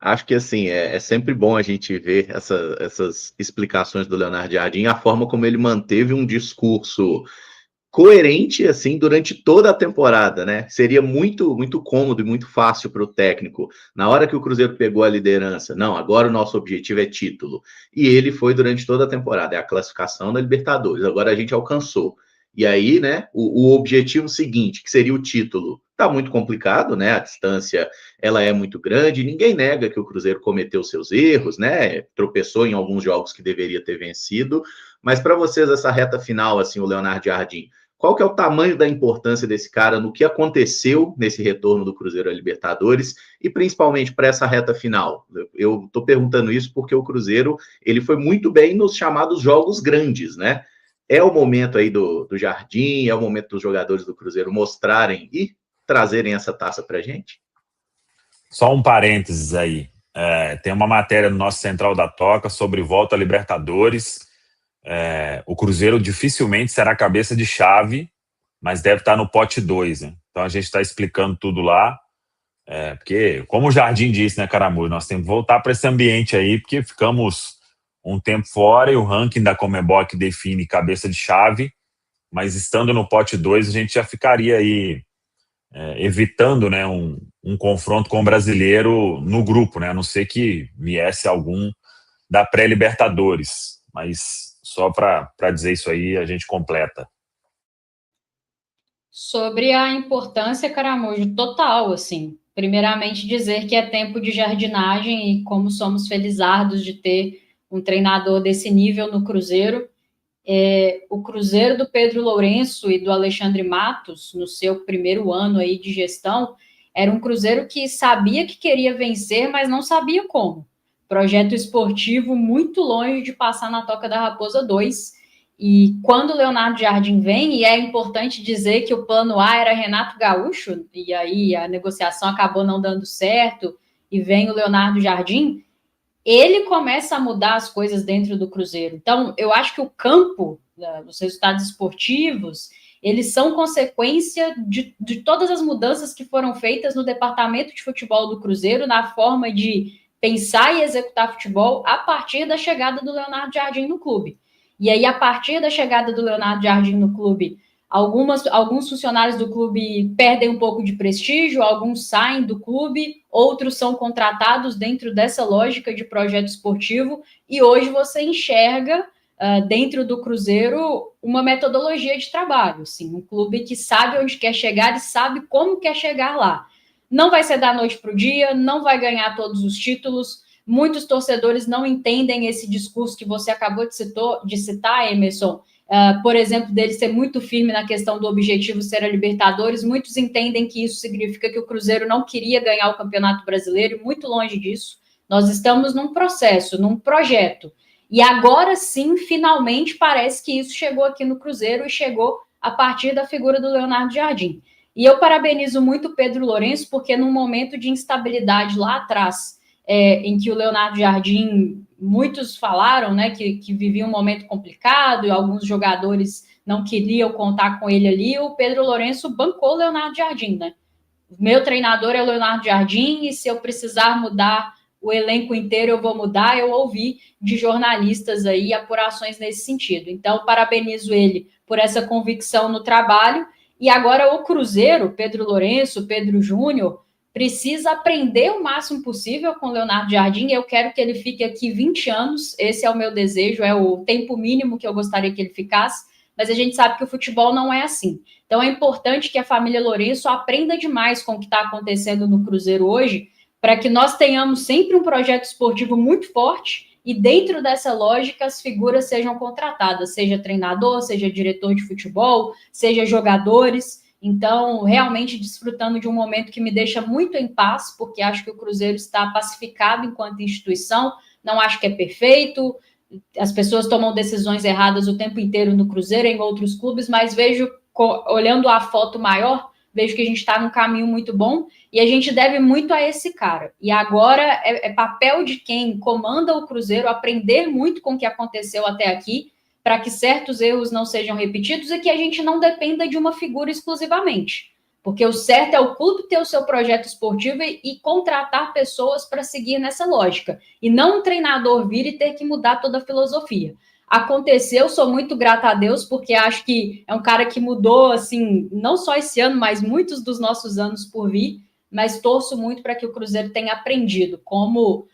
Acho que assim, é sempre bom a gente ver essas explicações do Leonardo Jardim, a forma como ele manteve um discurso coerente assim durante toda a temporada, né? Seria muito cômodo e muito fácil para o técnico. Na hora que o Cruzeiro pegou a liderança, não, agora o nosso objetivo é título. E ele foi durante toda a temporada, é a classificação da Libertadores. Agora a gente alcançou. E aí, né, o objetivo seguinte, que seria o título, tá muito complicado, né? A distância ela é muito grande, ninguém nega que o Cruzeiro cometeu seus erros, né? Tropeçou em alguns jogos que deveria ter vencido, mas para vocês essa reta final assim, o Leonardo Jardim, qual que é o tamanho da importância desse cara no que aconteceu nesse retorno do Cruzeiro à Libertadores e principalmente para essa reta final? Eu estou perguntando isso porque o Cruzeiro ele foi muito bem nos chamados jogos grandes, né? É o momento aí do Jardim, é o momento dos jogadores do Cruzeiro mostrarem e trazerem essa taça para a gente? Só um parênteses aí. Tem uma matéria no nosso Central da Toca sobre volta a Libertadores. O Cruzeiro dificilmente será cabeça de chave, mas deve estar no pote 2, né? Então a gente está explicando tudo lá. Porque, como o Jardim disse, né, Caramuru, nós temos que voltar para esse ambiente aí, porque ficamos um tempo fora e o ranking da Conmebol que define cabeça de chave, mas estando no pote 2 a gente já ficaria aí evitando, né, um confronto com o brasileiro no grupo, né, a não ser que viesse algum da pré-Libertadores, mas só para dizer isso aí a gente completa. Sobre a importância, Caramujo, total, assim. Primeiramente dizer que é tempo de jardinagem e como somos felizardos de ter um treinador desse nível no Cruzeiro. O Cruzeiro do Pedro Lourenço e do Alexandre Matos, no seu primeiro ano aí de gestão, era um Cruzeiro que sabia que queria vencer, mas não sabia como. Projeto esportivo muito longe de passar na Toca da Raposa 2. E quando o Leonardo Jardim vem, e é importante dizer que o plano A era Renato Gaúcho, e aí a negociação acabou não dando certo, e vem o Leonardo Jardim, ele começa a mudar as coisas dentro do Cruzeiro. Então, eu acho que o campo, os resultados esportivos, eles são consequência de todas as mudanças que foram feitas no departamento de futebol do Cruzeiro, na forma de pensar e executar futebol a partir da chegada do Leonardo Jardim no clube. E aí, a partir da chegada do Leonardo Jardim no clube, alguns funcionários do clube perdem um pouco de prestígio, alguns saem do clube, outros são contratados dentro dessa lógica de projeto esportivo, e hoje você enxerga dentro do Cruzeiro uma metodologia de trabalho, assim, um clube que sabe onde quer chegar e sabe como quer chegar lá. Não vai ser da noite para o dia, não vai ganhar todos os títulos. Muitos torcedores não entendem esse discurso que você acabou de citar, Emerson, por exemplo, dele ser muito firme na questão do objetivo ser a Libertadores. Muitos entendem que isso significa que o Cruzeiro não queria ganhar o Campeonato Brasileiro, e muito longe disso. Nós estamos num processo, num projeto. E agora sim, finalmente, parece que isso chegou aqui no Cruzeiro e chegou a partir da figura do Leonardo Jardim. E eu parabenizo muito o Pedro Lourenço, porque num momento de instabilidade lá atrás, em que o Leonardo Jardim, muitos falaram, né, que vivia um momento complicado e alguns jogadores não queriam contar com ele ali, o Pedro Lourenço bancou o Leonardo Jardim, né? Meu treinador é o Leonardo Jardim e se eu precisar mudar o elenco inteiro, eu vou mudar. Eu ouvi de jornalistas aí apurações nesse sentido. Então, parabenizo ele por essa convicção no trabalho. E agora o Cruzeiro, Pedro Lourenço, Pedro Júnior, precisa aprender o máximo possível com o Leonardo Jardim. Eu quero que ele fique aqui 20 anos, esse é o meu desejo, é o tempo mínimo que eu gostaria que ele ficasse, mas a gente sabe que o futebol não é assim. Então é importante que a família Lourenço aprenda demais com o que está acontecendo no Cruzeiro hoje, para que nós tenhamos sempre um projeto esportivo muito forte e dentro dessa lógica as figuras sejam contratadas, seja treinador, seja diretor de futebol, seja jogadores. Então, realmente desfrutando de um momento que me deixa muito em paz, porque acho que o Cruzeiro está pacificado enquanto instituição, não acho que é perfeito, as pessoas tomam decisões erradas o tempo inteiro no Cruzeiro, em outros clubes, mas vejo, olhando a foto maior, vejo que a gente está num caminho muito bom e a gente deve muito a esse cara. E agora é papel de quem comanda o Cruzeiro aprender muito com o que aconteceu até aqui, para que certos erros não sejam repetidos e que a gente não dependa de uma figura exclusivamente. Porque o certo é o clube ter o seu projeto esportivo e contratar pessoas para seguir nessa lógica. E não um treinador vir e ter que mudar toda a filosofia. Aconteceu, sou muito grata a Deus, porque acho que é um cara que mudou, assim, não só esse ano, mas muitos dos nossos anos por vir. Mas torço muito para que o Cruzeiro tenha aprendido como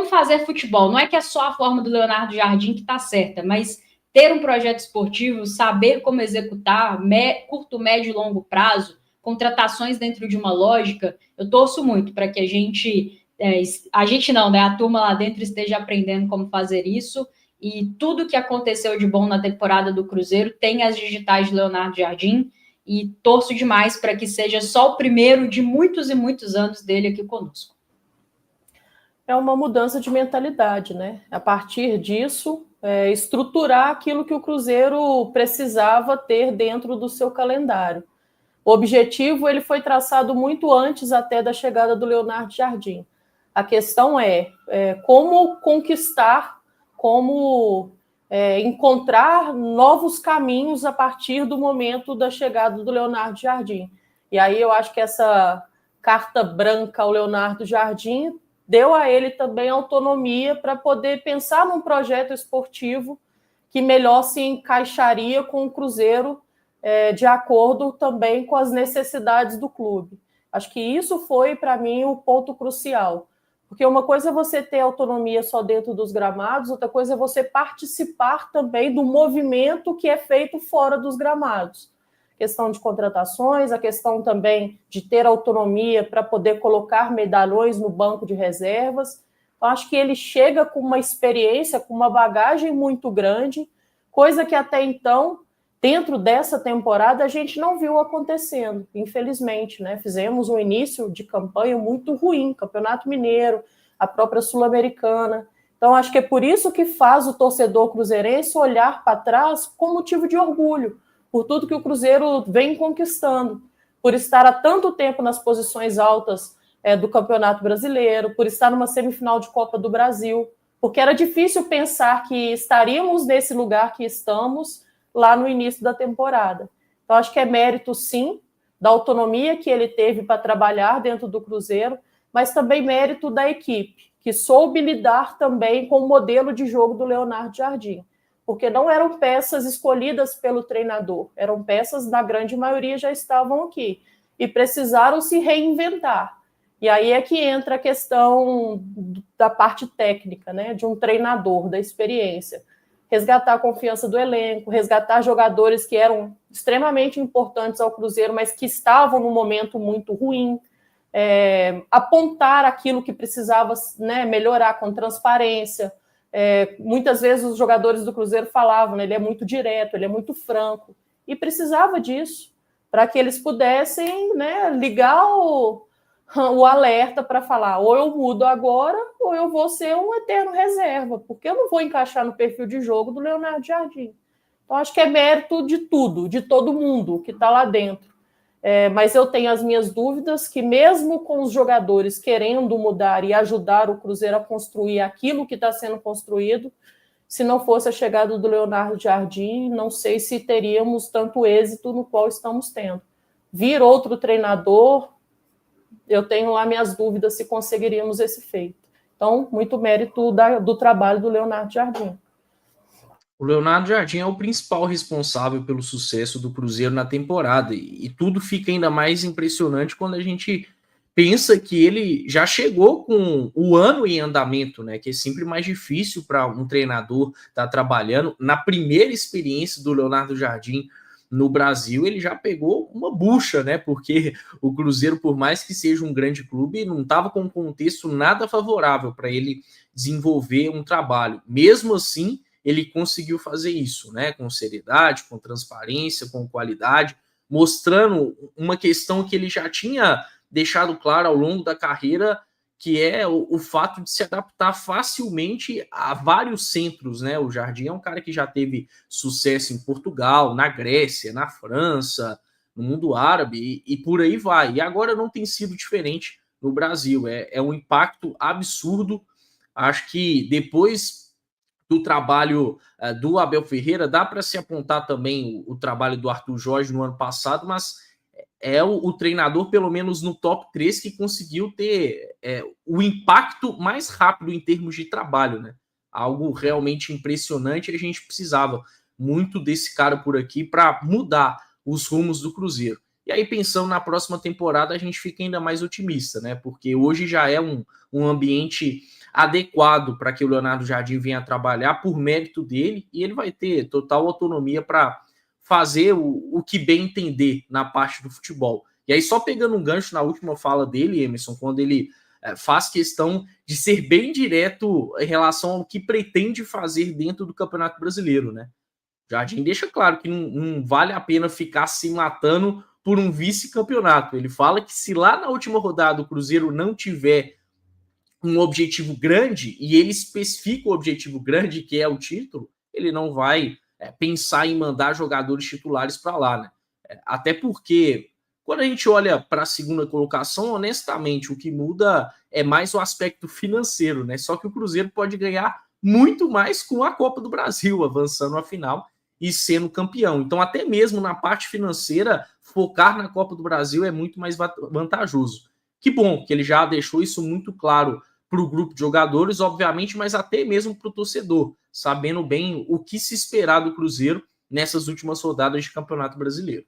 fazer futebol. Não é que é só a forma do Leonardo Jardim que está certa, mas ter um projeto esportivo, saber como executar, curto, médio e longo prazo, contratações dentro de uma lógica, eu torço muito para que a gente não, né? A turma lá dentro esteja aprendendo como fazer isso, e tudo que aconteceu de bom na temporada do Cruzeiro tem as digitais de Leonardo Jardim, e torço demais para que seja só o primeiro de muitos e muitos anos dele aqui conosco. É uma mudança de mentalidade, né? A partir disso, estruturar aquilo que o Cruzeiro precisava ter dentro do seu calendário. O objetivo ele foi traçado muito antes até da chegada do Leonardo Jardim. A questão é como conquistar, como encontrar novos caminhos a partir do momento da chegada do Leonardo Jardim. E aí eu acho que essa carta branca ao Leonardo Jardim deu a ele também autonomia para poder pensar num projeto esportivo que melhor se encaixaria com o Cruzeiro, de acordo também com as necessidades do clube. Acho que isso foi, para mim, o ponto crucial. Porque uma coisa é você ter autonomia só dentro dos gramados, outra coisa é você participar também do movimento que é feito fora dos gramados. Questão de contratações, a questão também de ter autonomia para poder colocar medalhões no banco de reservas. Então, acho que ele chega com uma experiência, com uma bagagem muito grande, coisa que até então, dentro dessa temporada, a gente não viu acontecendo, infelizmente, né? Fizemos um início de campanha muito ruim, Campeonato Mineiro, a própria Sul-Americana. Então, acho que é por isso que faz o torcedor cruzeirense olhar para trás com motivo de orgulho, por tudo que o Cruzeiro vem conquistando, por estar há tanto tempo nas posições altas do Campeonato Brasileiro, por estar numa semifinal de Copa do Brasil, porque era difícil pensar que estaríamos nesse lugar que estamos lá no início da temporada. Então, acho que é mérito, sim, da autonomia que ele teve para trabalhar dentro do Cruzeiro, mas também mérito da equipe, que soube lidar também com o modelo de jogo do Leonardo Jardim, porque não eram peças escolhidas pelo treinador, eram peças, na grande maioria, já estavam aqui, e precisaram se reinventar. E aí é que entra a questão da parte técnica, né, de um treinador, da experiência. Resgatar a confiança do elenco, resgatar jogadores que eram extremamente importantes ao Cruzeiro, mas que estavam num momento muito ruim, apontar aquilo que precisava, né, melhorar com transparência. Muitas vezes os jogadores do Cruzeiro falavam, né, ele é muito direto, ele é muito franco, e precisava disso, para que eles pudessem, né, ligar o alerta para falar, ou eu mudo agora, ou eu vou ser um eterno reserva, porque eu não vou encaixar no perfil de jogo do Leonardo Jardim. Então, acho que é mérito de tudo, de todo mundo que está lá dentro. Mas eu tenho as minhas dúvidas que mesmo com os jogadores querendo mudar e ajudar o Cruzeiro a construir aquilo que está sendo construído, se não fosse a chegada do Leonardo Jardim, não sei se teríamos tanto êxito no qual estamos tendo. Vir outro treinador, eu tenho lá minhas dúvidas se conseguiríamos esse feito. Então, muito mérito do trabalho do Leonardo Jardim. O Leonardo Jardim é o principal responsável pelo sucesso do Cruzeiro na temporada, e tudo fica ainda mais impressionante quando a gente pensa que ele já chegou com o ano em andamento, né? Que é sempre mais difícil para um treinador estar trabalhando. Na primeira experiência do Leonardo Jardim no Brasil, ele já pegou uma bucha, né? Porque o Cruzeiro, por mais que seja um grande clube, não estava com um contexto nada favorável para ele desenvolver um trabalho. Mesmo assim, ele conseguiu fazer isso, né? Com seriedade, com transparência, com qualidade, mostrando uma questão que ele já tinha deixado claro ao longo da carreira, que é o fato de se adaptar facilmente a vários centros, né? O Jardim é um cara que já teve sucesso em Portugal, na Grécia, na França, no mundo árabe, e por aí vai. E agora não tem sido diferente no Brasil. É um impacto absurdo. Acho que depois do trabalho do Abel Ferreira, dá para se apontar também o trabalho do Arthur Jorge no ano passado, mas é o treinador, pelo menos no top 3, que conseguiu ter o impacto mais rápido em termos de trabalho, né? Algo realmente impressionante. A gente precisava muito desse cara por aqui para mudar os rumos do Cruzeiro. E aí, pensando na próxima temporada, a gente fica ainda mais otimista, né? Porque hoje já é um ambiente adequado para que o Leonardo Jardim venha trabalhar por mérito dele, e ele vai ter total autonomia para fazer o que bem entender na parte do futebol. E aí, só pegando um gancho na última fala dele, Emerson, quando ele faz questão de ser bem direto em relação ao que pretende fazer dentro do Campeonato Brasileiro, né? Jardim deixa claro que não vale a pena ficar se matando por um vice-campeonato. Ele fala que se lá na última rodada o Cruzeiro não tiver um objetivo grande, e ele especifica o objetivo grande, que é o título, ele não vai pensar em mandar jogadores titulares para lá, né? Até porque, quando a gente olha para a segunda colocação, honestamente, o que muda é mais o aspecto financeiro, né? Só que o Cruzeiro pode ganhar muito mais com a Copa do Brasil, avançando à final e sendo campeão. Então, até mesmo na parte financeira, focar na Copa do Brasil é muito mais vantajoso. Que bom que ele já deixou isso muito claro para o grupo de jogadores, obviamente, mas até mesmo para o torcedor, sabendo bem o que se esperar do Cruzeiro nessas últimas rodadas de Campeonato Brasileiro.